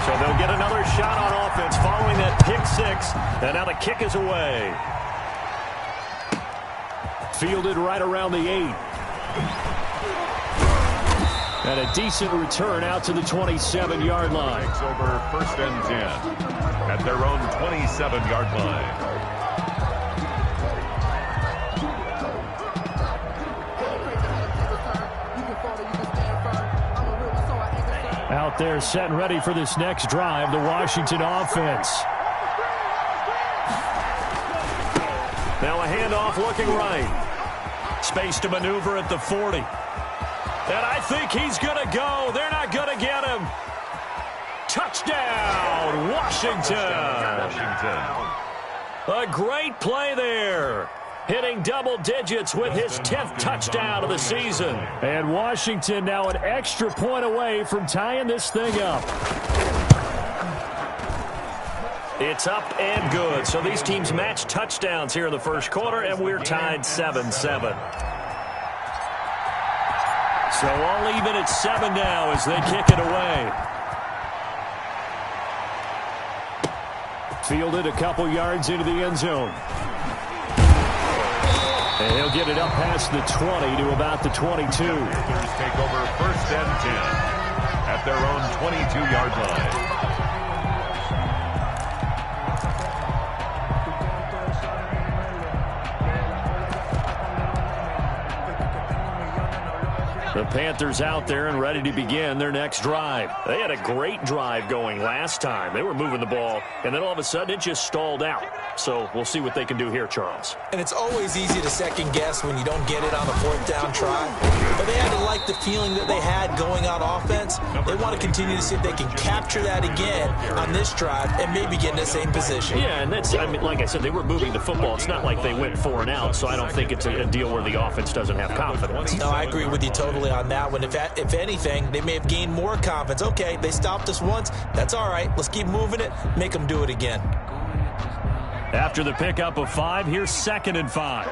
So they'll get another shot on offense following that pick six. And now the kick is away. Fielded right around the 8. And a decent return out to the 27-yard line. It's over 1st and 10 at their own 27-yard line. Out there set and ready for this next drive, the Washington offense. Now a handoff looking right. Space to maneuver at the 40. And I think he's going to go. They're not going to get him. Touchdown, Washington. A great play there. Hitting double digits with his 10th touchdown of the season. And Washington now an extra point away from tying this thing up. It's up and good. So these teams match touchdowns here in the first quarter, and we're tied 7-7. So all even at 7 now as they kick it away. Fielded a couple yards into the end zone. And he'll get it up past the 20 to about the 22. Take over 1st and 10 at their own 22-yard line. The Panthers out there and ready to begin their next drive. They had a great drive going last time. They were moving the ball, and then all of a sudden it just stalled out. So we'll see what they can do here, Charles. And it's always easy to second guess when you don't get it on the 4th down try. But they had to like the feeling that they had going on offense. They want to continue to see if they can capture that again on this drive and maybe get in the same position. Yeah, and that's, I mean, like I said, they were moving the football. It's not like they went 4 and out, so I don't think it's a deal where the offense doesn't have confidence. No, I agree with you totally on that one. If anything, they may have gained more confidence. Okay, they stopped us once. That's all right. Let's keep moving it. Make them do it again. After the pickup of 5, here's 2nd and 5.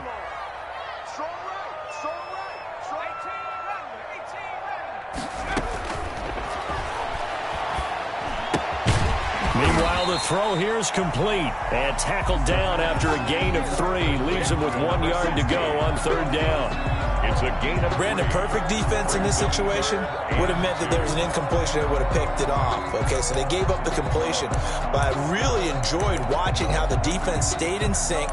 Meanwhile, the throw here is complete and tackled down after a gain of 3. Leaves him with 1 yard to go on 3rd down. It's a gain of Brandon, perfect defense in this situation would have meant that there was an incompletion that would have picked it off. Okay, so they gave up the completion. But I really enjoyed watching how the defense stayed in sync,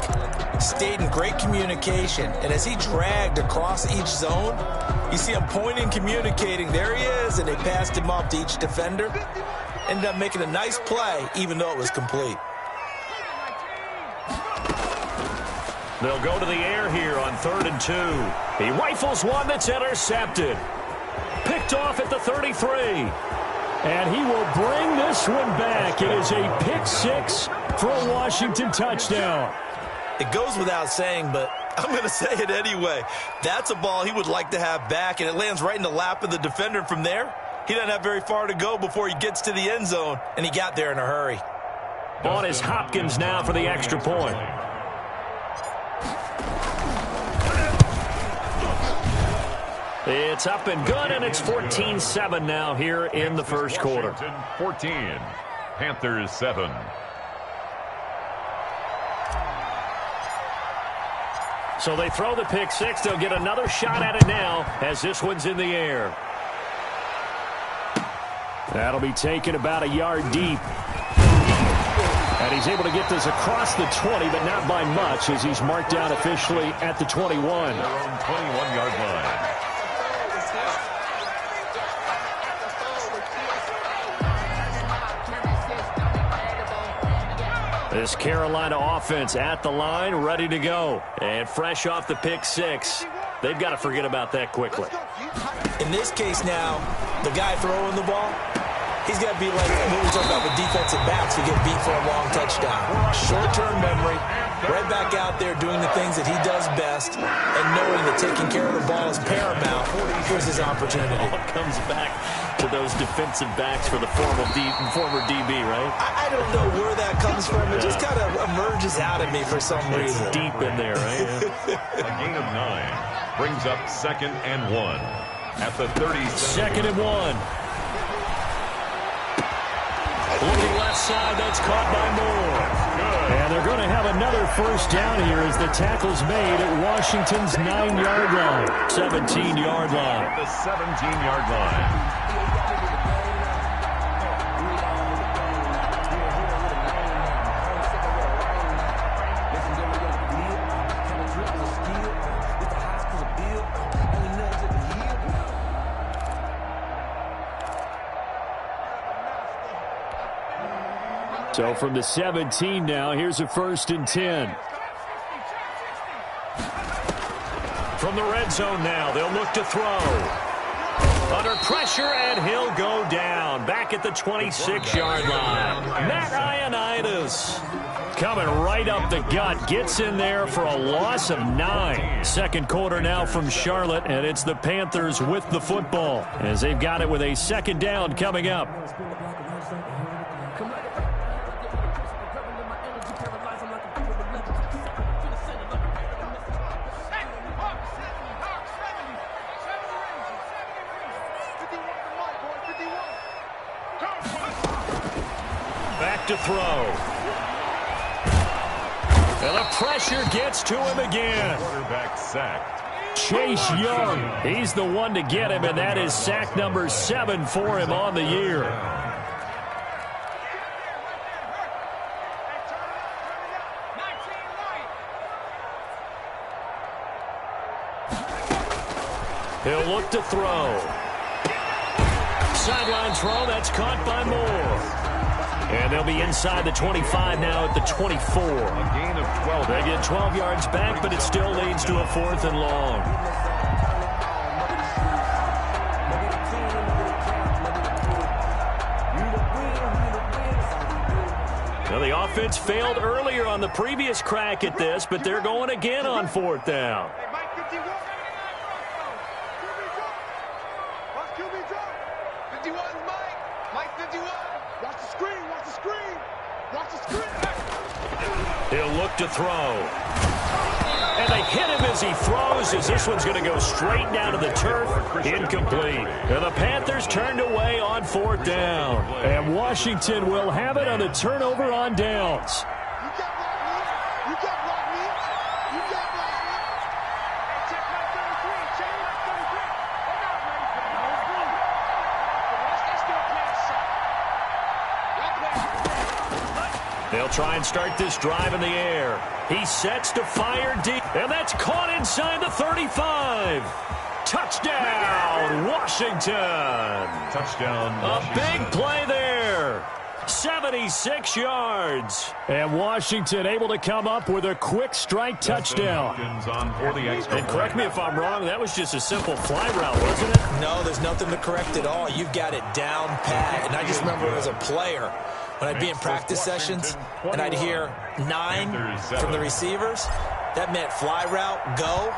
stayed in great communication. And as he dragged across each zone, you see him pointing, communicating. There he is, and they passed him off to each defender. Ended up making a nice play, even though it was complete. They'll go to the air here on 3rd and 2. He rifles one that's intercepted. Picked off at the 33. And he will bring this one back. It is a pick 6 for a Washington touchdown. It goes without saying, but I'm going to say it anyway. That's a ball he would like to have back, and it lands right in the lap of the defender from there. He doesn't have very far to go before he gets to the end zone, and he got there in a hurry. On is Hopkins now for the extra point. It's up and good, and it's 14-7 now here in the first quarter. 14, Panthers 7. So they throw the pick 6. They'll get another shot at it now as this one's in the air. That'll be taken about a yard deep. And he's able to get this across the 20, but not by much as he's marked down officially at the 21. Their own 21-yard line. This Carolina offense at the line, ready to go. And fresh off the pick 6. They've got to forget about that quickly. In this case now, the guy throwing the ball, he's got to be like what we talked about with defensive backs who get beat for a long touchdown. Short-term memory, right back out there doing the things that he does best, and knowing that taking care of the ball is paramount. Here's his opportunity. It comes back to those defensive backs for the former DB, right? I don't know where that comes from. It just kind of emerges out of me for some reason. It's deep in there, right? A gain of 9 brings up 2nd and 1 at the 30. 2nd and 1. Looking left side, that's caught by Moore. And they're going to have another first down here as the tackle's made at Washington's 9-yard line. 17-yard line. At the 17-yard line. So from the 17 now, here's a 1st and 10. From the red zone now, they'll look to throw. Under pressure, and he'll go down. Back at the 26-yard line. Matt Ioannidis coming right up the gut. Gets in there for a loss of 9. Second quarter now from Charlotte, and it's the Panthers with the football as they've got it with a second down coming up. Back to throw. And the pressure gets to him again. Quarterback sacked. Chase Young, he's the one to get him, and that is sack number 7 for him on the year. He'll look to throw. Sideline throw, that's caught by Moore. And they'll be inside the 25 now at the 24. A gain of 12. They get 12 yards back, but it still leads to a 4th and long. Now the offense failed earlier on the previous crack at this, but they're going again on 4th down. He'll look to throw. And they hit him as he throws, as this one's going to go straight down to the turf. Incomplete. And the Panthers turned away on 4th down. And Washington will have it on a turnover on downs. They'll try and start this drive in the air. He sets to fire deep, and that's caught inside the 35. Touchdown, Washington. Touchdown, Washington. A big play there. 76 yards. And Washington able to come up with a quick strike touchdown. And correct me if I'm wrong, that was just a simple fly route, wasn't it? No, there's nothing to correct at all. You've got it down pat. And I just remember as a player, when I'd be in practice sessions and I'd hear 9 from the receivers, that meant fly route, go,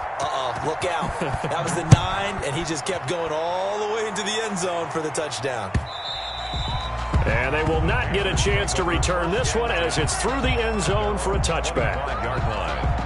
look out. That was the 9, and he just kept going all the way into the end zone for the touchdown. And they will not get a chance to return this one as it's through the end zone for a touchback. 5-yard line.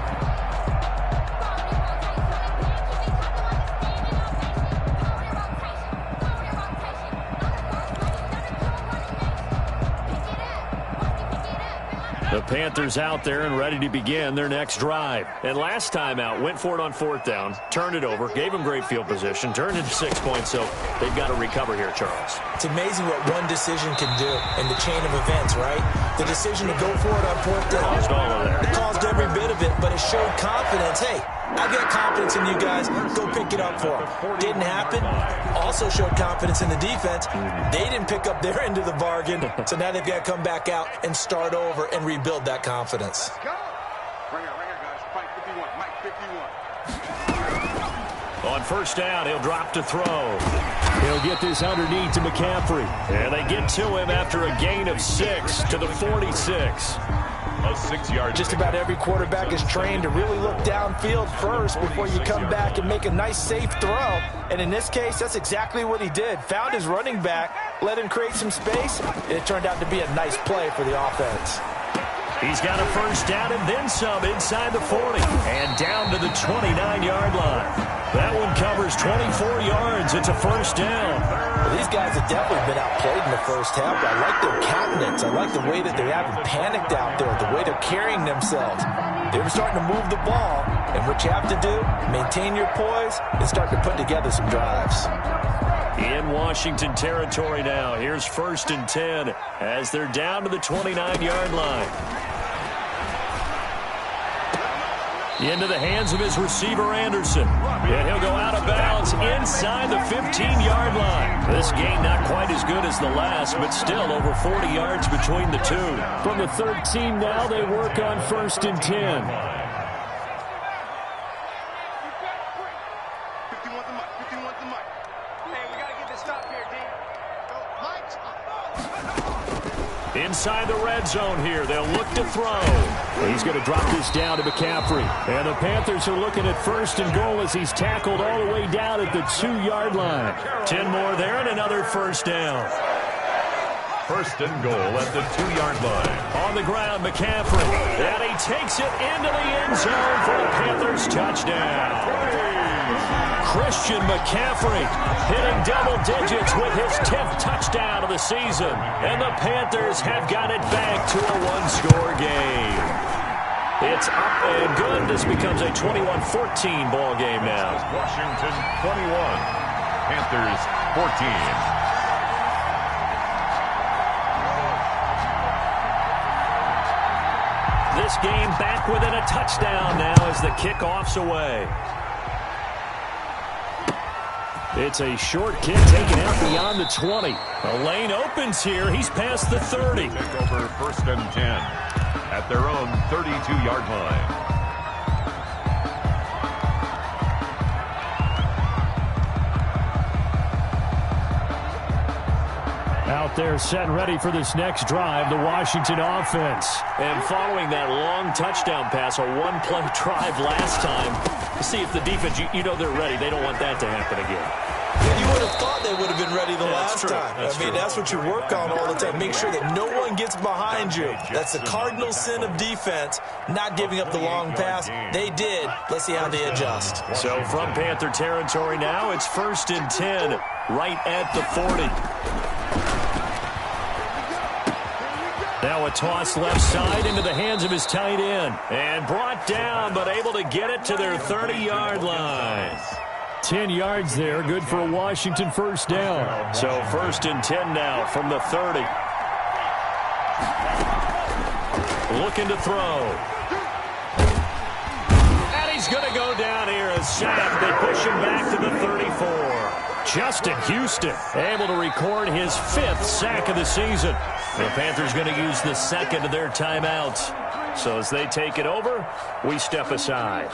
The Panthers out there and ready to begin their next drive. And last time out, went for it on 4th down, turned it over, gave them great field position, turned into 6 points, so they've got to recover here, Charles. It's amazing what one decision can do in the chain of events, right? The decision to go for it on 4th down. Caused all of that. It caused every bit of it, but it showed confidence. Hey, I got confidence in you guys. Go pick it up for them. Didn't happen. Also showed confidence in the defense. They didn't pick up their end of the bargain, so now they've got to come back out and start over and rebuild that confidence. On 1st down, he'll drop to throw. He'll get this underneath to McCaffrey. And they get to him after a gain of 6 to the 46. A 6-yard. Just about every quarterback is trained to really look downfield first before you come back and make a nice, safe throw. And in this case, that's exactly what he did. Found his running back, let him create some space, and it turned out to be a nice play for the offense. He's got a 1st down and then some inside the 40. And down to the 29-yard line. That one covers 24 yards. It's a 1st down. Well, these guys have definitely been outplayed in the first half. I like their countenance. I like the way that they haven't panicked out there, the way they're carrying themselves. They're starting to move the ball, and what you have to do, maintain your poise and start to put together some drives. In Washington territory now. Here's 1st and 10 as they're down to the 29-yard line. Into the hands of his receiver, Anderson. And he'll go out of bounds inside the 15-yard line. This game not quite as good as the last, but still over 40 yards between the two. From the 13 now, they work on 1st and 10. Inside the red zone here. They'll look to throw. He's going to drop this down to McCaffrey. And the Panthers are looking at 1st and goal as he's tackled all the way down at the 2-yard line. 10 more there and another 1st down. 1st and goal at the 2-yard line. On the ground, McCaffrey. And he takes it into the end zone for the Panthers touchdown. Christian McCaffrey hitting double digits with his 10th touchdown of the season. And the Panthers have got it back to a one-score game. It's up and good. This becomes a 21-14 ball game now. Washington 21, Panthers 14. This game back within a touchdown now as the kickoff's away. It's a short kick taken out beyond the 20. The lane opens here. He's past the 30. Take over 1st and 10 at their own 32-yard line. Out there set and ready for this next drive, the Washington offense. And following that long touchdown pass, a one-play drive last time, to see if the defense, you know they're ready. They don't want that to happen again. Yeah, you would have thought they would have been ready the last time. I mean, that's what you work on all the time. Make sure that no one gets behind you. That's the cardinal sin of defense, not giving up the long pass. They did. Let's see how they adjust. So from Panther territory now, it's 1st and 10, right at the 40. Now a toss left side into the hands of his tight end. And brought down, but able to get it to their 30-yard line. 10 yards there, good for a Washington 1st down. So 1st and 10 now from the 30. Looking to throw. And he's going to go down here. A sack. They push him back to the 34. Justin Houston able to record his 5th sack of the season. The Panthers going to use the 2nd of their timeouts. So as they take it over, we step aside.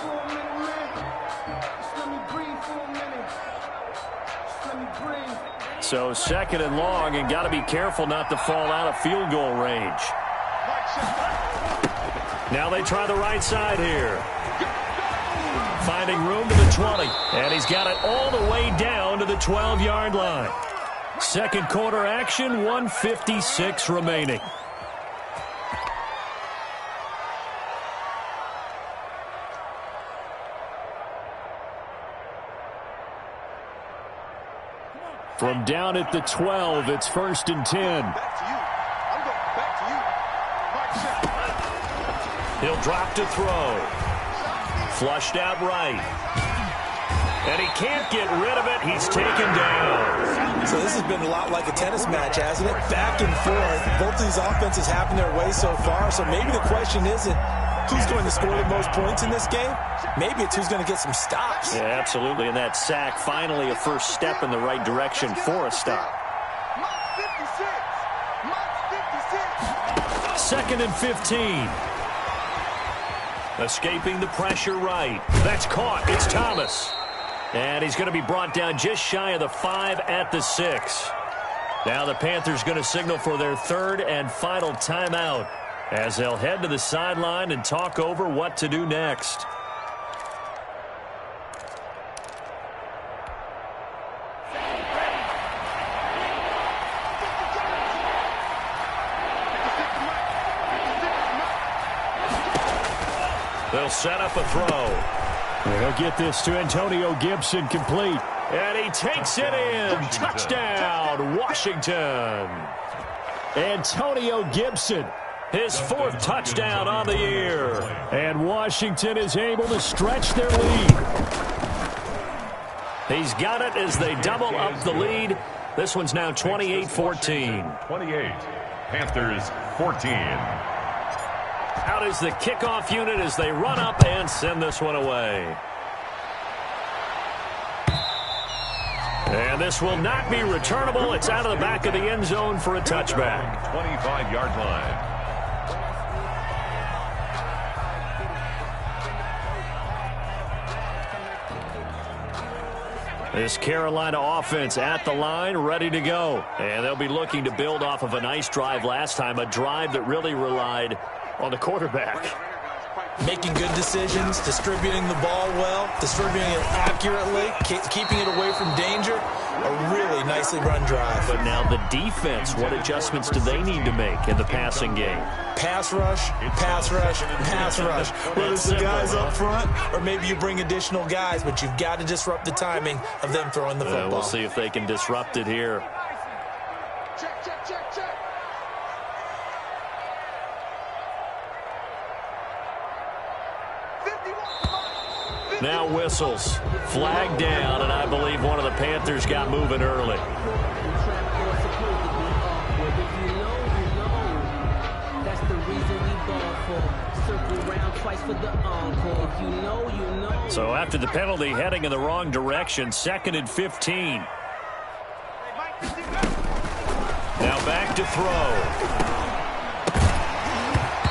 So 2nd and long, and got to be careful not to fall out of field goal range. Now they try the right side here. Finding room to the 20. And he's got it all the way down to the 12-yard line. Second quarter action, 1:56 remaining. From down at the 12, it's 1st and 10. He'll drop to throw. Flushed out right. And he can't get rid of it. He's taken down. So this has been a lot like a tennis match, hasn't it? Back and forth. Both of these offenses having their way so far. So maybe the question isn't who's going to score the most points in this game. Maybe it's who's going to get some stops. Yeah, absolutely. And that sack, finally a first step in the right direction for a stop. 2nd and 15. Escaping the pressure right. That's caught. It's Thomas. And he's going to be brought down just shy of the 5 at the 6. Now the Panthers going to signal for their 3rd and final timeout as they'll head to the sideline and talk over what to do next. They'll set up a throw. They'll get this to Antonio Gibson complete. And he takes it in. Touchdown, Washington. Antonio Gibson, his 4th touchdown on the year. And Washington is able to stretch their lead. He's got it as they double up the lead. This one's now 28-14. 28. Panthers 14. Out is the kickoff unit as they run up and send this one away. And this will not be returnable. It's out of the back of the end zone for a touchback. 25-yard line. This Carolina offense at the line, ready to go. And they'll be looking to build off of a nice drive last time, a drive that really relied on the quarterback. Making good decisions, distributing the ball well, distributing it accurately, keeping it away from danger. A really nicely run drive. But now the defense, what adjustments do they need to make in the passing game? Pass rush, pass rush, pass rush. Whether it's the guys up front or maybe you bring additional guys, but you've got to disrupt the timing of them throwing the football. We'll see if they can disrupt it here. Now whistles. Flag down, and I believe one of the Panthers got moving early. So after the penalty, heading in the wrong direction, 2nd and 15. Now back to throw.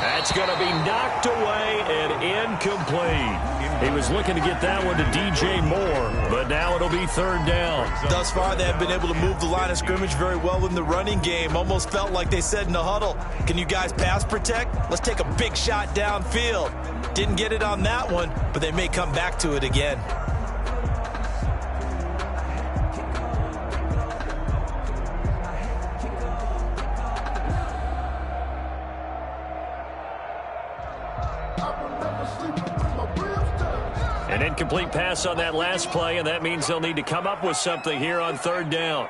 That's going to be knocked away and incomplete. He was looking to get that one to DJ Moore, but now it'll be 3rd down. Thus far, they have been able to move the line of scrimmage very well in the running game. Almost felt like they said in the huddle, can you guys pass protect? Let's take a big shot downfield. Didn't get it on that one, but they may come back to it again. An incomplete pass on that last play, and that means they'll need to come up with something here on 3rd down.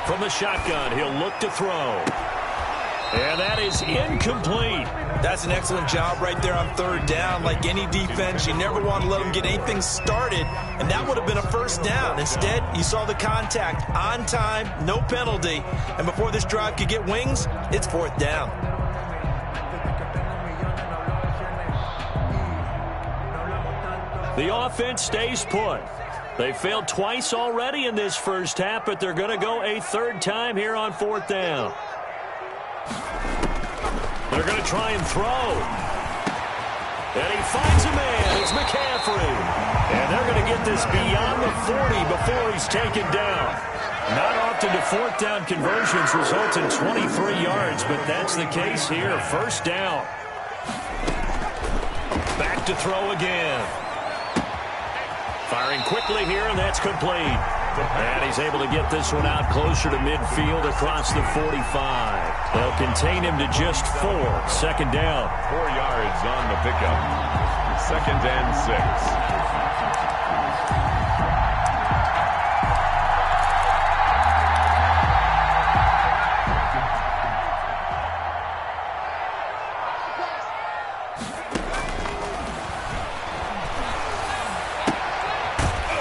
From the shotgun, he'll look to throw. And that is incomplete. That's an excellent job right there on 3rd down. Like any defense, you never want to let them get anything started, and that would have been a 1st down. Instead, you saw the contact on time, no penalty, and before this drive could get wings, it's 4th down. The offense stays put. They failed twice already in this first half, but they're going to go a 3rd time here on 4th down. They're going to try and throw. And he finds a man. It's McCaffrey. And they're going to get this beyond the 40 before he's taken down. Not often do 4th down conversions result in 23 yards, but that's the case here. 1st down. Back to throw again. Firing quickly here, and that's complete. And he's able to get this one out closer to midfield across the 45. They'll contain him to just 4. 2nd down. 4 yards on the pickup. 2nd and 6.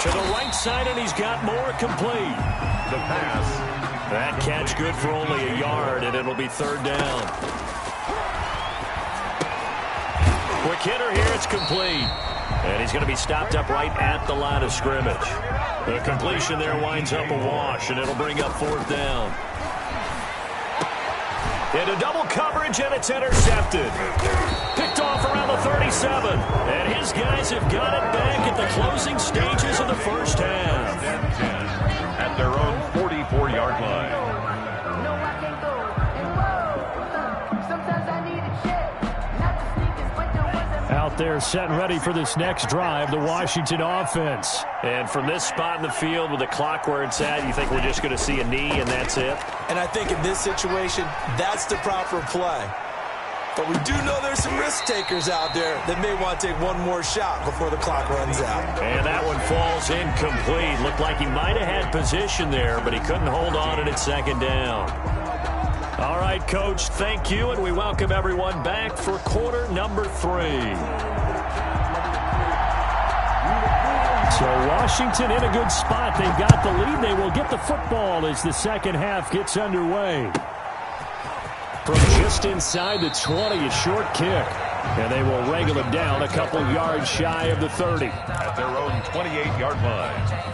To the right side, and he's got more complete. The pass. That catch good for only a yard, and it'll be 3rd down. Quick hitter here, it's complete. And he's going to be stopped up right at the line of scrimmage. The completion there winds up a wash, and it'll bring up 4th down. Into double coverage, and it's intercepted. Picked off around the 37. And his guys have got it back at the closing stages of the first half. At their own 44-yard line. Out there set and ready for this next drive, the Washington offense. And from this spot in the field with the clock where it's at, you think we're just going to see a knee and that's it? And I think in this situation, that's the proper play. But we do know there's some risk takers out there that may want to take one more shot before the clock runs out. And that one falls incomplete. Looked like he might have had position there, but he couldn't hold on at second down. All right, Coach, thank you, and we welcome everyone back for quarter number 3. So Washington in a good spot. They've got the lead. They will get the football as the second half gets underway. From just inside the 20, a short kick. And they will wrangle him down a couple yards shy of the 30. At their own 28-yard line.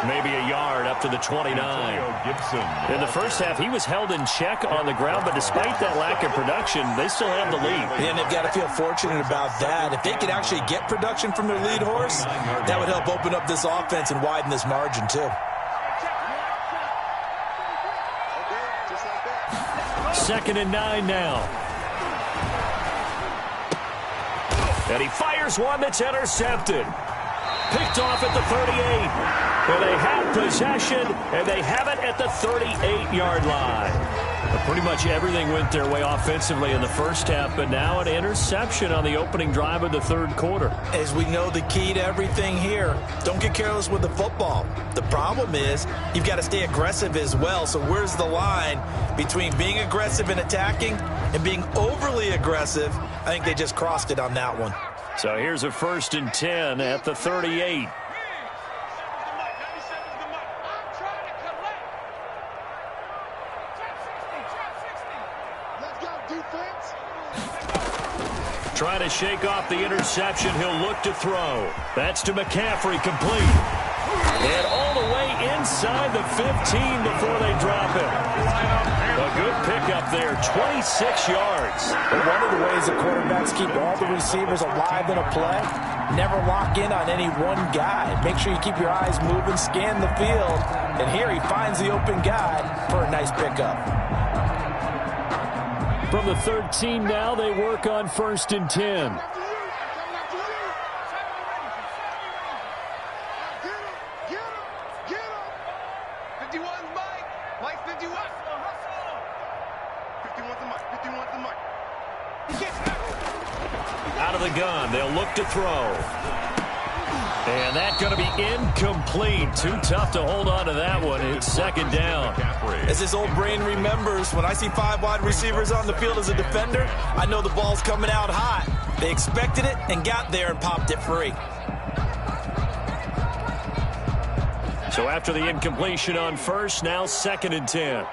Maybe a yard up to the 29. In the first half, he was held in check on the ground, but despite that lack of production, they still have the lead. And they've got to feel fortunate about that. If they could actually get production from their lead horse, that would help open up this offense and widen this margin, too. Second and 9 now. And he fires one that's intercepted. Picked off at the 38. And they have possession, and they have it at the 38-yard line. But pretty much everything went their way offensively in the first half, but now an interception on the opening drive of the third quarter. As we know, the key to everything here, don't get careless with the football. The problem is you've got to stay aggressive as well. So where's the line between being aggressive and attacking and being overly aggressive? I think they just crossed it on that one. So here's a 1st and 10 at the 38. Trying to shake off the interception. He'll look to throw. That's to McCaffrey, complete. And all the way inside the 15 before they drop him. A good pickup there, 26 yards. One of the ways the quarterbacks keep all the receivers alive in a play, never lock in on any one guy. Make sure you keep your eyes moving, scan the field. And here he finds the open guy for a nice pickup. From the 13 now, they work on 1st and 10. Out of the gun, they'll look to throw. And that's going to be incomplete. Too tough to hold on to that one. It's second down. As this old brain remembers, when I see 5 wide receivers on the field as a defender, I know the ball's coming out hot. They expected it and got there and popped it free. So after the incompletion on 1st, now 2nd and 10.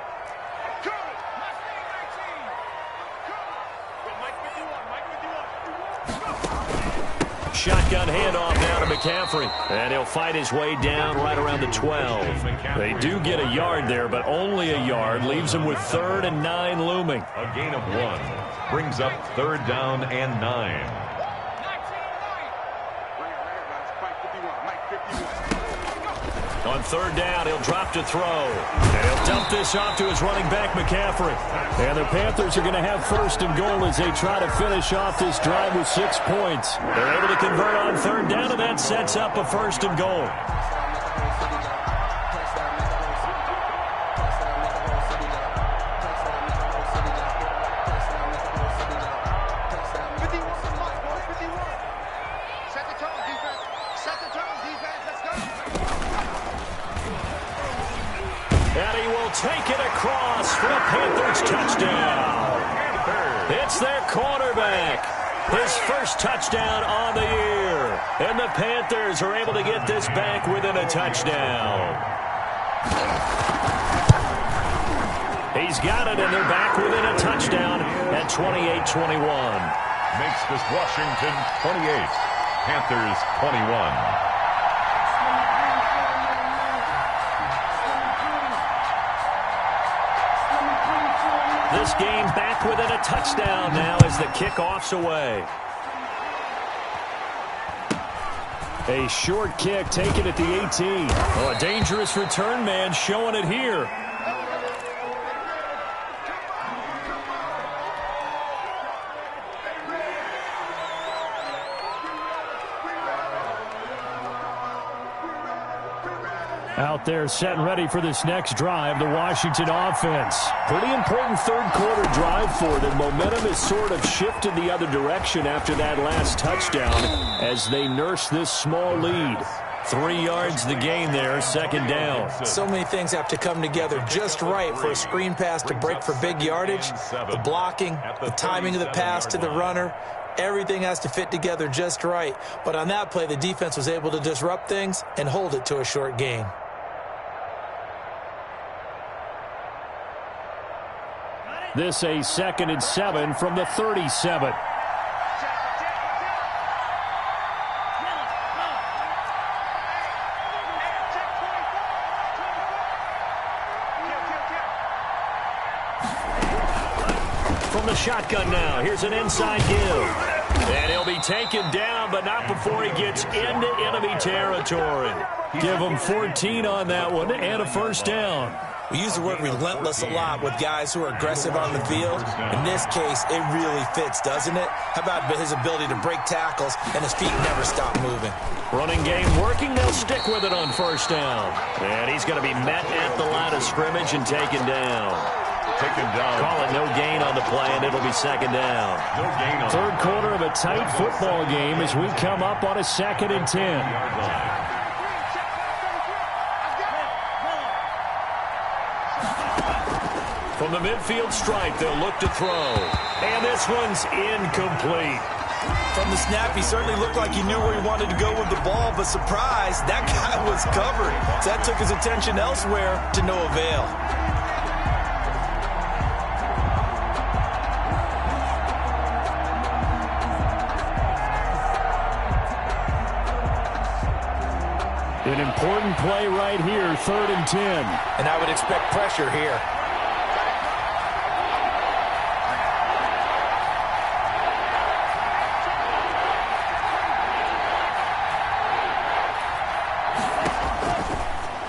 Shotgun handoff now to McCaffrey. And he'll fight his way down right around the 12. They do get a yard there, but only a yard. Leaves him with 3rd and 9 looming. A gain of 1. Brings up 3rd down and 9. On 3rd down, he'll drop to throw. And he'll dump this off to his running back, McCaffrey. And the Panthers are going to have 1st and goal as they try to finish off this drive with 6 points. They're able to convert on 3rd down, and that sets up a 1st and goal. Take it across for a Panthers touchdown. It's their quarterback. His first touchdown on the year. And the Panthers are able to get this back within a touchdown. He's got it, and they're back within a touchdown at 28-21. Makes this Washington 28, Panthers 21. This game back within a touchdown now as the kickoff's away. A short kick taken at the 18. Oh, a dangerous return man showing it here. Out there set and ready for this next drive, the Washington offense. Pretty important third quarter drive for them. Momentum has sort of shifted the other direction after that last touchdown as they nurse this small lead. 3 yards the gain there, second down. So many things have to come together just right for a screen pass to break for big yardage. The blocking, the timing of the pass to the runner, everything has to fit together just right. But on that play, the defense was able to disrupt things and hold it to a short gain. This a 2nd and 7 from the 37. From the shotgun now, here's an inside give. And he'll be taken down, but not before he gets into enemy territory. Give him 14 on that one and a first down. We use the word relentless a lot with guys who are aggressive on the field. In this case, it really fits, doesn't it? How about his ability to break tackles and his feet never stop moving? Running game working. They'll stick with it on first down. And he's going to be met at the line of scrimmage and taken down. Call it no gain on the play, and it'll be second down. No gain on third quarter of a tight football game as we come up on a 2nd and 10. From the midfield stripe, they'll look to throw. And this one's incomplete. From the snap, he certainly looked like he knew where he wanted to go with the ball, but surprise, that guy was covered. So that took his attention elsewhere to no avail. An important play right here, 3rd and 10. And I would expect pressure here.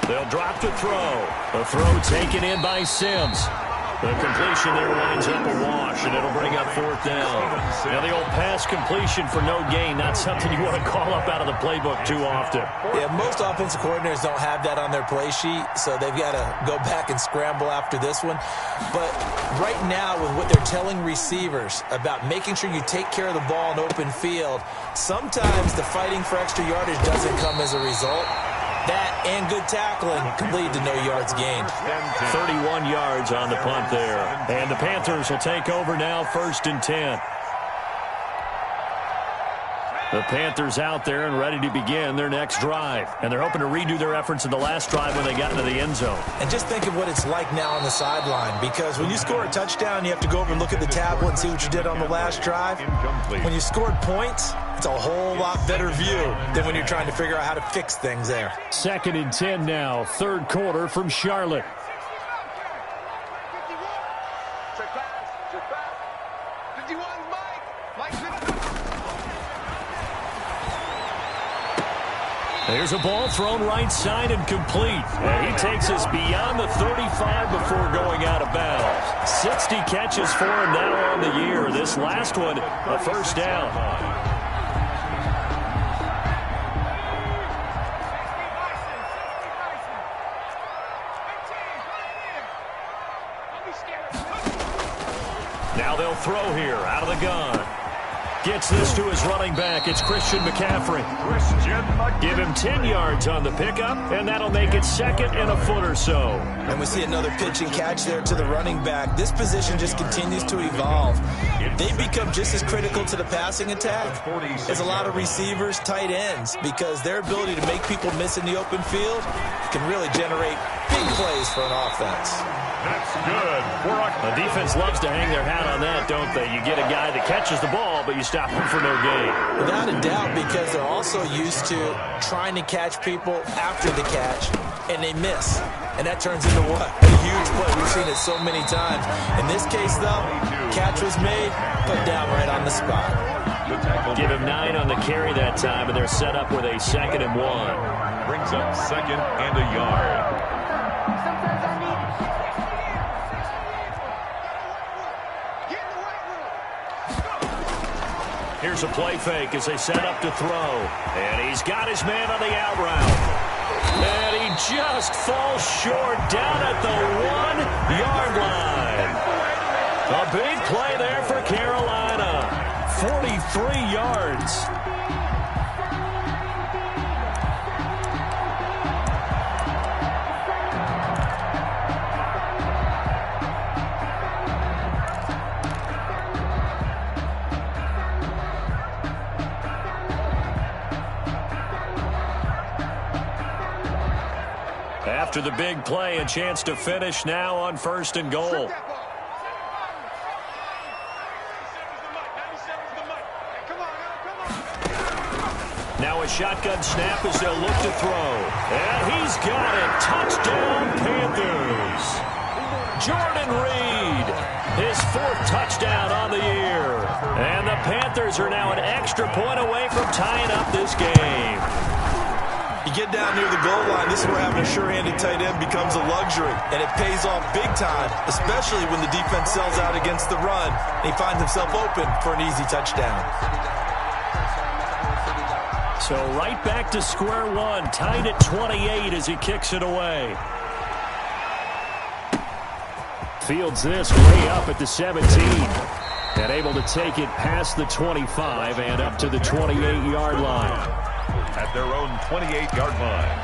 They'll drop to throw. A throw taken in by Sims. The completion there winds up a wash, and it'll bring up 4th down. Now, the old pass completion for no gain, not something you want to call up out of the playbook too often. Yeah, most offensive coordinators don't have that on their play sheet, so they've got to go back and scramble after this one. But right now, with what they're telling receivers about making sure you take care of the ball in open field, sometimes the fighting for extra yardage doesn't come as a result. That and good tackling could lead to no yards gained. 31 yards on the punt there. And the Panthers will take over now, 1st and 10. The Panthers out there and ready to begin their next drive. And they're hoping to redo their efforts in the last drive when they got into the end zone. And just think of what it's like now on the sideline, because when you score a touchdown, you have to go over and look at the tablet and see what you did on the last drive. When you scored points, it's a whole lot better view than when you're trying to figure out how to fix things there. 2nd and 10 now, 3rd quarter from Charlotte. There's a ball thrown right side and complete. And he takes us beyond the 35 before going out of bounds. 60 catches for him now on the year. This last one, a first down. Now they'll throw here out of the gun. Gets this to his running back. It's Christian McCaffrey. Give him 10 yards on the pickup, and that'll make it 2nd and a foot or so. And we see another pitch and catch there to the running back. This position just continues to evolve. They become just as critical to the passing attack as a lot of receivers, tight ends, because their ability to make people miss in the open field can really generate big plays for an offense. That's good. The defense loves to hang their hat on that, don't they? You get a guy that catches the ball, but you stop him for no gain. Without a doubt, because they're also used to trying to catch people after the catch, and they miss. And that turns into what? A huge play. We've seen it so many times. In this case, though, catch was made, put down right on the spot. Give him 9 on the carry that time, and they're set up with a 2nd and 1. Brings up 2nd and a yard. Here's a play fake as they set up to throw. And he's got his man on the out route. And he just falls short down at the 1-yard line. A big play there for Carolina. 43 yards. After the big play, a chance to finish now on 1st and goal. Now a shotgun snap as they'll look to throw. And he's got it. Touchdown, Panthers. Jordan Reed, his 4th touchdown on the year. And the Panthers are now an extra point away from tying up this game. You get down near the goal line, this is where having a sure-handed tight end becomes a luxury, and it pays off big time, especially when the defense sells out against the run, and he finds himself open for an easy touchdown. So right back to square one, tied at 28 as he kicks it away. Fields this way up at the 17, and able to take it past the 25 and up to the 28-yard line. At their own 28-yard line.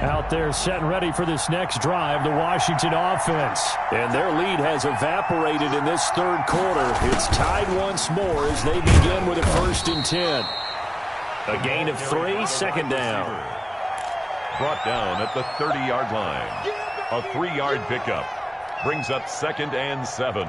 Out there set and ready for this next drive, the Washington offense. And their lead has evaporated in this 3rd quarter. It's tied once more as they begin with a 1st and 10. A gain of 3, 2nd down. Brought down at the 30-yard line. A 3-yard pickup. Brings up 2nd and 7.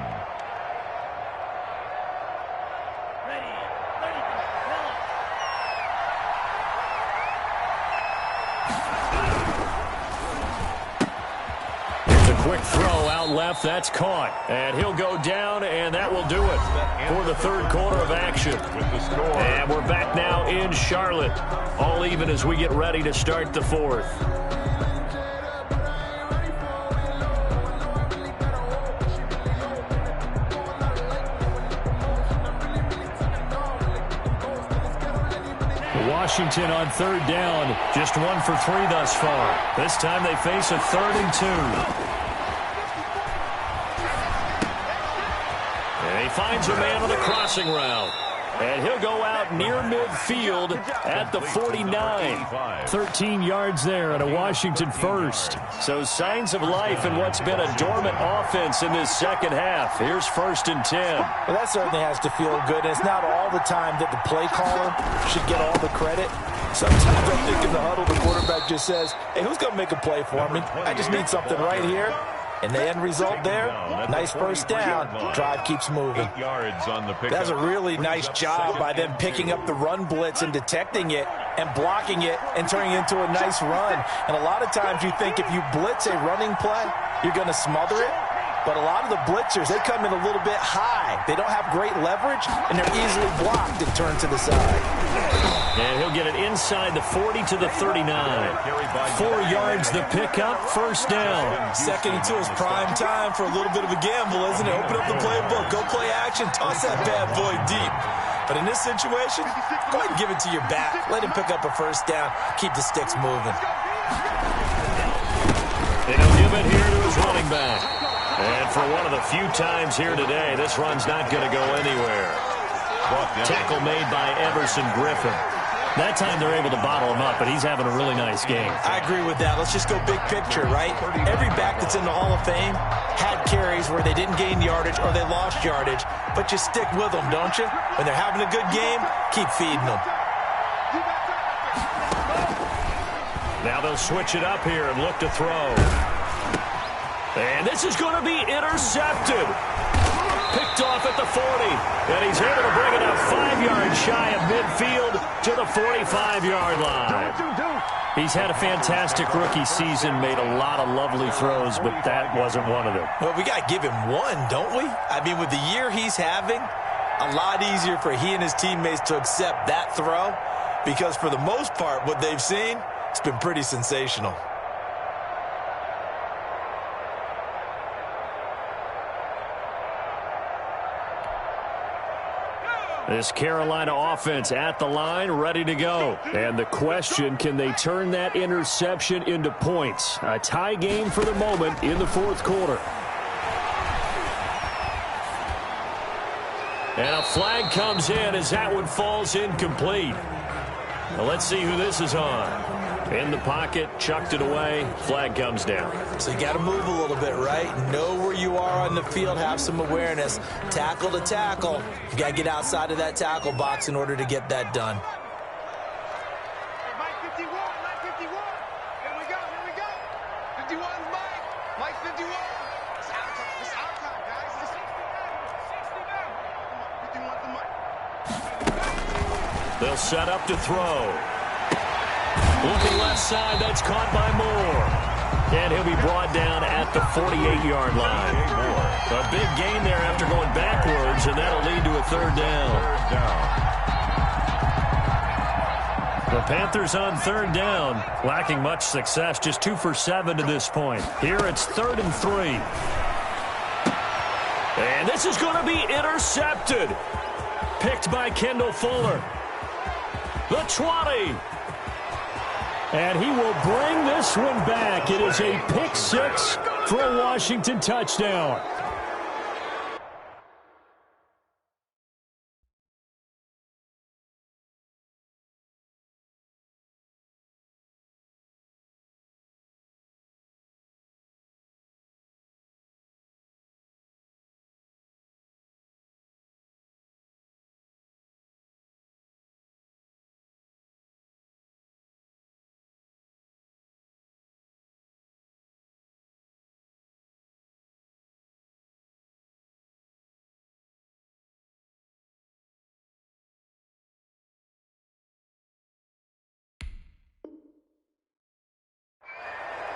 Quick throw out left. That's caught. And he'll go down, and that will do it for the 3rd quarter of action. And we're back now in Charlotte. All even as we get ready to start the 4th. Washington on 3rd down. Just 1 for 3 thus far. This time they face a 3rd and 2. He finds a man on the crossing route. And he'll go out near midfield at the 49. 13 yards there and a Washington 1st. So signs of life in what's been a dormant offense in this 2nd half. Here's 1st and 10. Well, that certainly has to feel good. And it's not all the time that the play caller should get all the credit. Sometimes I think in the huddle, the quarterback just says, hey, who's going to make a play for me? I just need something right here. And the end result there, nice 1st down. Drive keeps moving. 8 yards on the pickup. That's a really nice job by them picking up the run blitz and detecting it and blocking it and turning it into a nice run. And a lot of times you think if you blitz a running play, you're going to smother it. But a lot of the blitzers, they come in a little bit high. They don't have great leverage, and they're easily blocked and turned to the side. And he'll get it inside the 40 to the 39. 4 yards the pickup, 1st down. 2nd and 2 is prime time for a little bit of a gamble, isn't it? Open up the playbook, go play action, toss that bad boy deep. But in this situation, go ahead and give it to your back. Let him pick up a 1st down, keep the sticks moving. And he'll give it here to his running back. And for one of the few times here today, this run's not going to go anywhere. Tackle made by Everson Griffin. That time they're able to bottle him up, but he's having a really nice game. I agree with that. Let's just go big picture, right? Every back that's in the Hall of Fame had carries where they didn't gain yardage or they lost yardage, but you stick with them, don't you? When they're having a good game, keep feeding them. Now they'll switch it up here and look to throw. And this is going to be intercepted. Picked off at the 40. And he's able to bring it up 5 yards shy of midfield to the 45-yard line. He's had a fantastic rookie season, made a lot of lovely throws, but that wasn't one of them. Well, we got to give him one, don't we? I mean, with the year he's having, a lot easier for he and his teammates to accept that throw because for the most part, what they've seen, it's been pretty sensational. This Carolina offense at the line, ready to go. And the question, can they turn that interception into points? A tie game for the moment in the fourth quarter. And a flag comes in as that one falls incomplete. Now let's see who this is on. In the pocket, chucked it away, flag comes down. So you got to move a little bit, right? Know where you are on the field, have some awareness. Tackle to tackle. You got to get outside of that tackle box in order to get that done. Mike 51, Mike 51. Here we go, here we go. 51's Mike. Mike 51. It's our time, guys. It's 69. 51's the Mike. They'll set up to throw. Looking left side, that's caught by Moore. And he'll be brought down at the 48-yard line. A big gain there after going backwards, and that'll lead to a third down. The Panthers on third down, lacking much success, just 2 for 7 to this point. Here it's 3rd and 3. And this is going to be intercepted. Picked by Kendall Fuller. The 20. And he will bring this one back. It is a pick 6 for a Washington touchdown.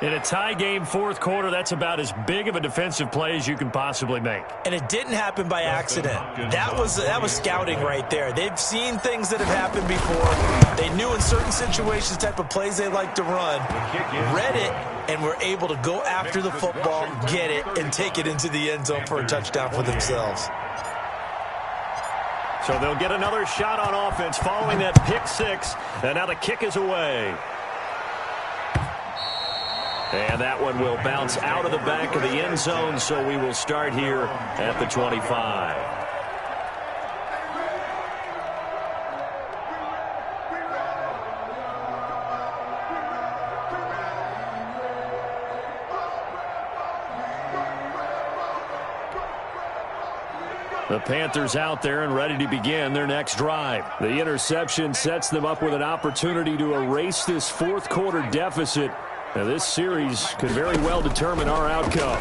In a tie game, fourth quarter, that's about as big of a defensive play as you can possibly make. And it didn't happen by accident. That was scouting right there. They've seen things that have happened before. They knew in certain situations the type of plays they like to run, read it, and were able to go after the football, get it, and take it into the end zone for a touchdown for themselves. So they'll get another shot on offense following that pick 6, and now the kick is away. And that one will bounce out of the back of the end zone, so we will start here at the 25. The Panthers out there and ready to begin their next drive. The interception sets them up with an opportunity to erase this fourth quarter deficit. Now, this series could very well determine our outcome.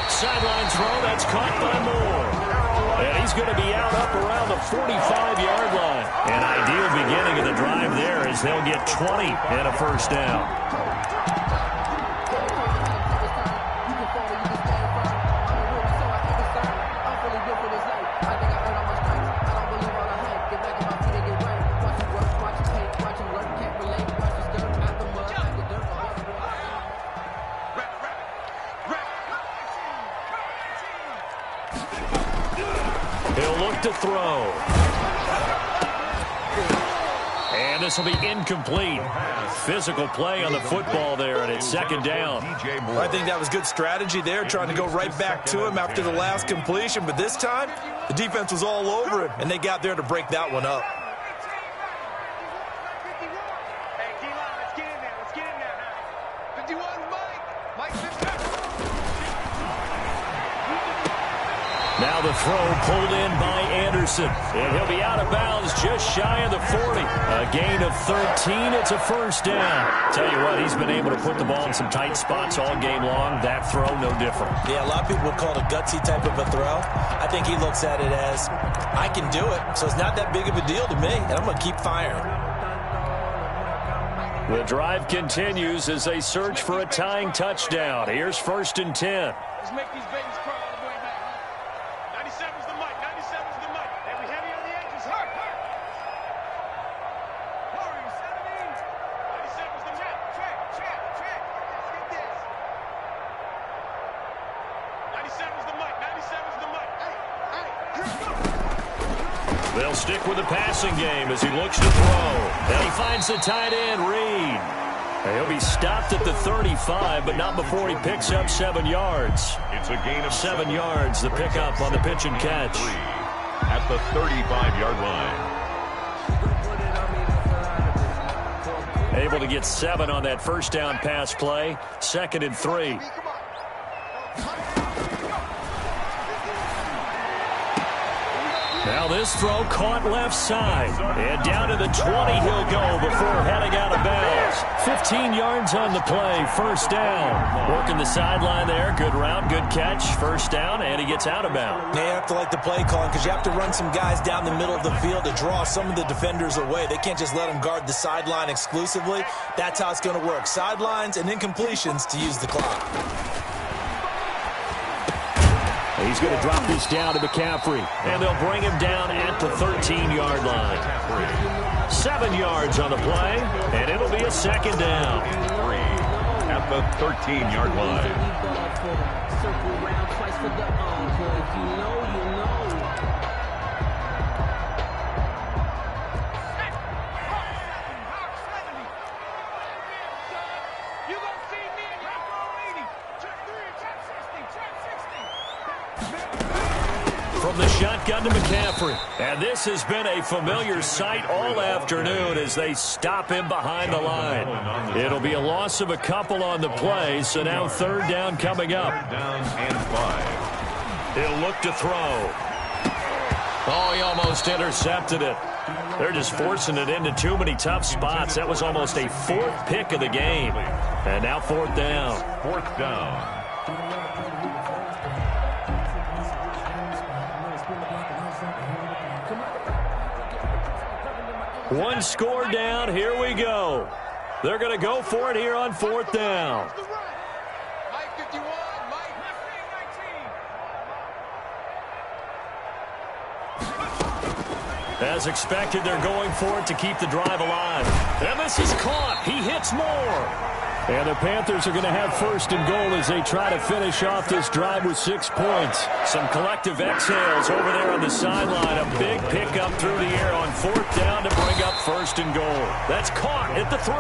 Sideline throw, that's caught by Moore. And he's going to be out up around the 45-yard line. An ideal beginning of the drive there as they'll get 20 and a first down. To throw. And this will be incomplete. Physical play on the football there, and it's second down. I think that was good strategy there, trying to go right back to him after the last completion. But this time, the defense was all over him, and they got there to break that one up. Hey, D-line, let's get in there. Let's get in there now. 51's Mike. Mike 51. Now the throw pulled in by Anderson. And he'll be out of bounds just shy of the 40. A gain of 13. It's a first down. Tell you what, he's been able to put the ball in some tight spots all game long. That throw, no different. Yeah, a lot of people would call it a gutsy type of a throw. I think he looks at it as, I can do it, so it's not that big of a deal to me, and I'm going to keep firing. The drive continues as they search for a tying touchdown. Here's 1st and 10. Let's make these babies crawl all the way back. 97's the mic. 97's the mic. And we heavy on the edges. Hurt. Warrior 17. 97's the mic. Check. Get this. 97's the mic. 97's the mic. Hey. They'll stick with the passing game as he looks to throw. And he finds the tight end, Reed. He'll be stopped at the 35, but not before he picks up 7 yards. It's a gain of 7 yards, the pickup on the pitch and catch. At the 35-yard line. Able to get 7 on that first down pass play. 2nd and 3. Now this throw caught left side. And down to the 20 he'll go before heading out of bounds. 15 yards on the play, first down. Working the sideline there. Good route, good catch. First down, and he gets out of bounds. They have to like the play calling because you have to run some guys down the middle of the field to draw some of the defenders away. They can't just let them guard the sideline exclusively. That's how it's going to work. Sidelines and incompletions to use the clock. He's going to drop this down to McCaffrey, and they'll bring him down at the 13-yard line. 7 yards on the play, and it'll be a second down. At the 13-yard line. From the shotgun to McCaffrey. And this has been a familiar sight all afternoon as they stop him behind the line. It'll be a loss of a couple on the play, so now third down coming up. Down and 5. He'll look to throw. Oh, he almost intercepted it. They're just forcing it into too many tough spots. That was almost a 4th pick of the game. And now 4th down. 4th down. One score down. Here we go. They're going to go for it here on 4th down. Mike 51, Mike 19. As expected, they're going for it to keep the drive alive. And this is caught. He hits more. And the Panthers are going to have first and goal as they try to finish off this drive with 6 points. Some collective exhales over there on the sideline. A big pickup through the air on 4th down to bring up first and goal. That's caught at the 3.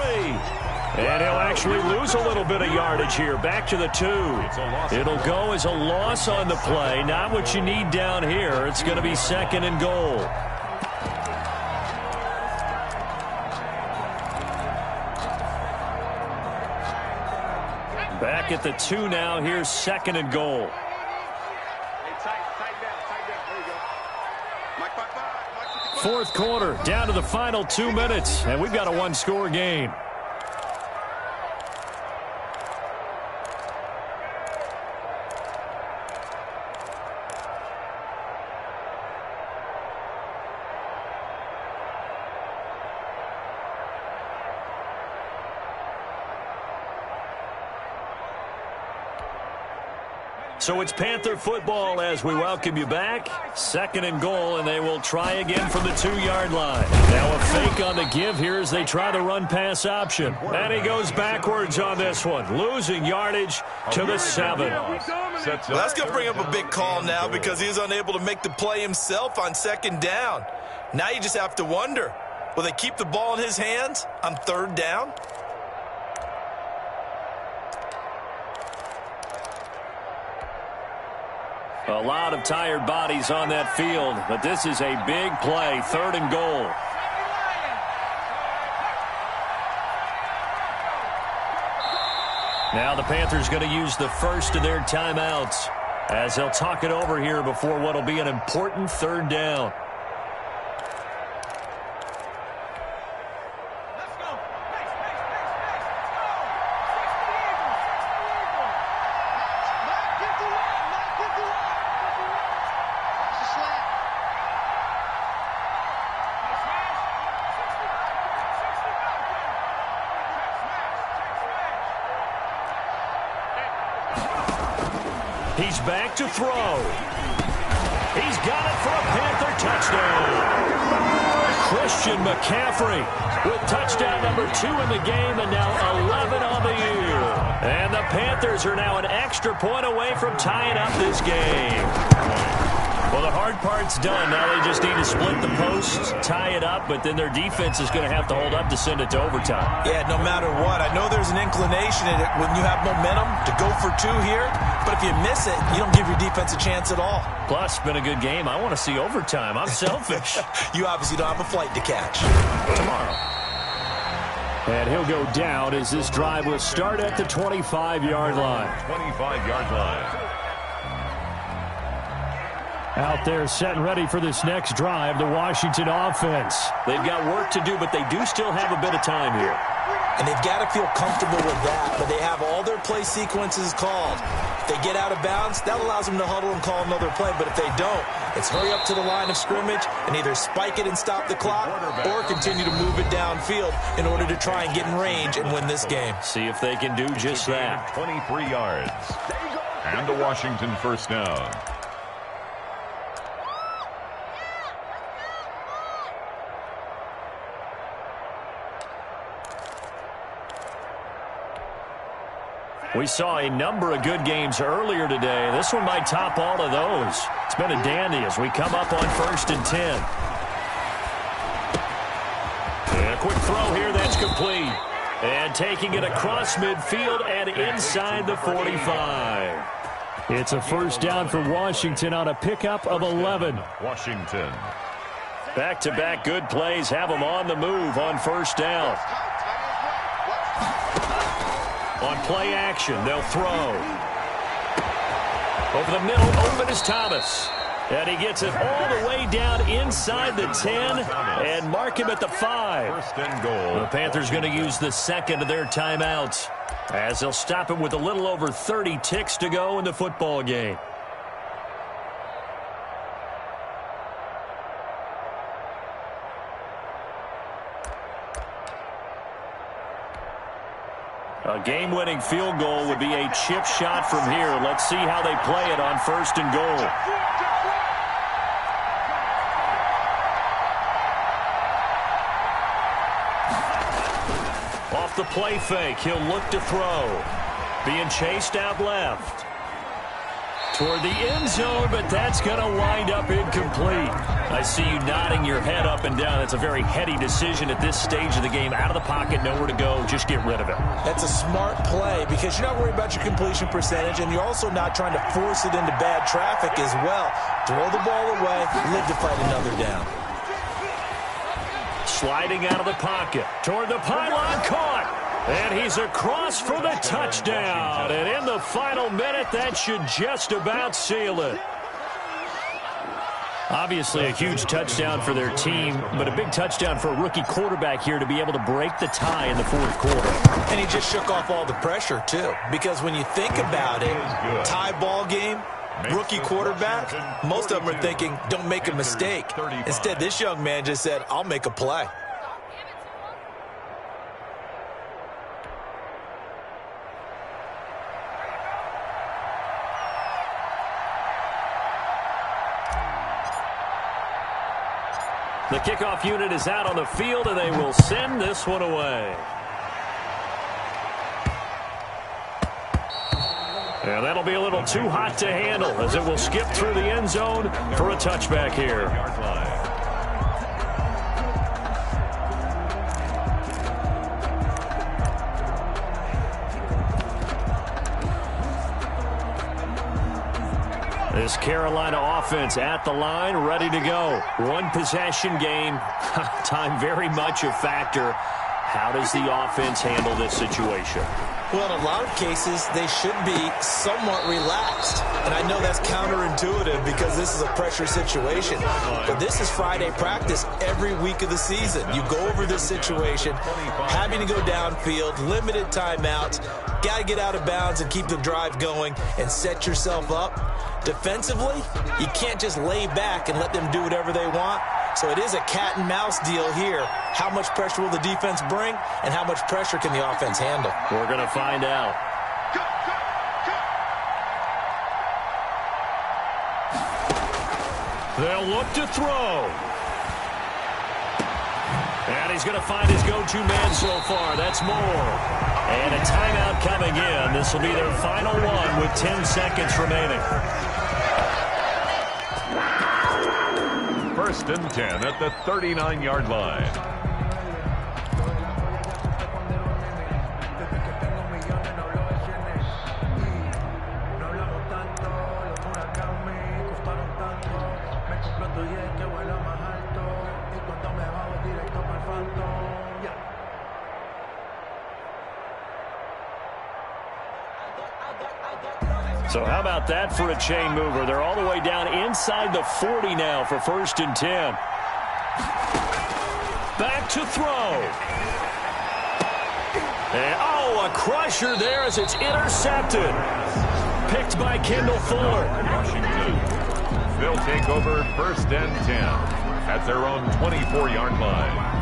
And he'll actually lose a little bit of yardage here. Back to the 2. It'll go as a loss on the play. Not what you need down here. It's going to be 2nd and goal. Back at the 2 now. Here's 2nd and goal. Hey, tight down. There you go. Mike 55, Mike 4th 55. quarter, down to the final 2 minutes, and we've got a one-score game. So it's Panther football as we welcome you back. 2nd and goal, and they will try again from the 2-yard line. Now a fake on the give here as they try the run-pass option. And he goes backwards on this one, losing yardage to the 7. Well, that's going to bring up a big call now because he was unable to make the play himself on 2nd down. Now you just have to wonder, will they keep the ball in his hands on 3rd down? A lot of tired bodies on that field, but this is a big play, 3rd and goal. Now the Panthers going to use the first of their timeouts as they'll talk it over here before what will be an important 3rd down. He's back to throw. He's got it for a Panther touchdown. Christian McCaffrey with touchdown number 2 in the game and now 11 on the year. And the Panthers are now an extra point away from tying up this game. Well, the hard part's done. Now they just need to split the posts, tie it up, but then their defense is going to have to hold up to send it to overtime. Yeah, no matter what. I know there's an inclination in it when you have momentum to go for two here, but if you miss it, you don't give your defense a chance at all. Plus, it's been a good game. I want to see overtime. I'm selfish. You obviously don't have a flight to catch. Tomorrow. And he'll go down as this drive will start at the 25-yard line. 25-yard line. Out there set and ready for this next drive, the Washington offense. They've got work to do, but they do still have a bit of time here. And they've got to feel comfortable with that, but they have all their play sequences called. If they get out of bounds, that allows them to huddle and call another play, but if they don't, it's hurry up to the line of scrimmage and either spike it and stop the clock or continue to move it downfield in order to try and get in range and win this game. See if they can do just that. 23 yards. And a Washington first down. We saw a number of good games earlier today. This one might top all of those. It's been a dandy as we come up on 1st and 10. And a quick throw here that's complete. And taking it across midfield and inside the 45. It's a first down for Washington on a pickup of 11. Washington. Back-to-back good plays have them on the move on first down. On play action, they'll throw. Over the middle, open is Thomas. And he gets it all the way down inside the 10 and mark him at the 5. First and goal. The Panthers going to use the second of their timeouts as they'll stop him with a little over 30 ticks to go in the football game. A game-winning field goal would be a chip shot from here. Let's see how they play it on 1st and goal. Off the play fake, he'll look to throw. Being chased out left. Toward the end zone, but that's going to wind up incomplete. I see you nodding your head up and down. That's a very heady decision at this stage of the game. Out of the pocket, nowhere to go. Just get rid of it. That's a smart play because you're not worried about your completion percentage, and you're also not trying to force it into bad traffic as well. Throw the ball away, live to fight another down. Sliding out of the pocket. Toward the pylon, caught. And he's across for the touchdown. And in the final minute, that should just about seal it. Obviously a huge touchdown for their team, but a big touchdown for a rookie quarterback here to be able to break the tie in the fourth quarter. And he just shook off all the pressure, too. Because when you think about it, tie ball game, rookie quarterback, most of them are thinking, don't make a mistake. Instead, this young man just said, I'll make a play. The kickoff unit is out on the field, and they will send this one away. And that'll be a little too hot to handle as it will skip through the end zone for a touchback here. This Carolina offense at the line, ready to go. One possession game. Time very much a factor. How does the offense handle this situation? Well, in a lot of cases, they should be somewhat relaxed. And I know that's counterintuitive because this is a pressure situation. But this is Friday practice every week of the season. You go over this situation, having to go downfield, limited timeouts, got to get out of bounds and keep the drive going and set yourself up. Defensively, you can't just lay back and let them do whatever they want. So it is a cat and mouse deal here. How much pressure will the defense bring, and how much pressure can the offense handle? We're going to find out. They'll look to throw. And he's going to find his go-to man so far. That's Moore. And a timeout coming in. This will be their final one with 10 seconds remaining. First and 10 at the 39-yard line. So how about that for a chain mover? They're all the way down inside the 40 now for first and 10. Back to throw. And, oh, a crusher there as it's intercepted. Picked by Kendall Fuller. Washington. They'll take over first and 10 at their own 24-yard line.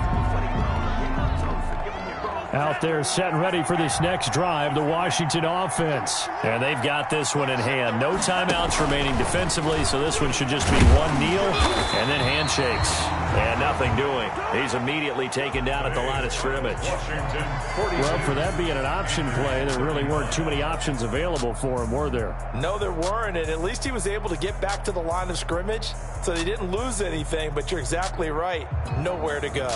Out there set and ready for this next drive, the Washington offense. And they've got this one in hand. No timeouts remaining defensively, so this one should just be one kneel and then handshakes. And nothing doing. He's immediately taken down at the line of scrimmage. Well, for that being an option play, there really weren't too many options available for him, were there? No, there weren't, and at least he was able to get back to the line of scrimmage, so he didn't lose anything, but you're exactly right. Nowhere to go.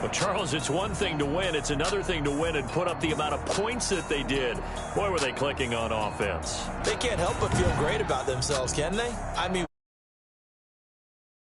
Well, Charles, it's one thing to win. It's another thing to win and put up the amount of points that they did. Boy, were they clicking on offense. They can't help but feel great about themselves, can they? I mean...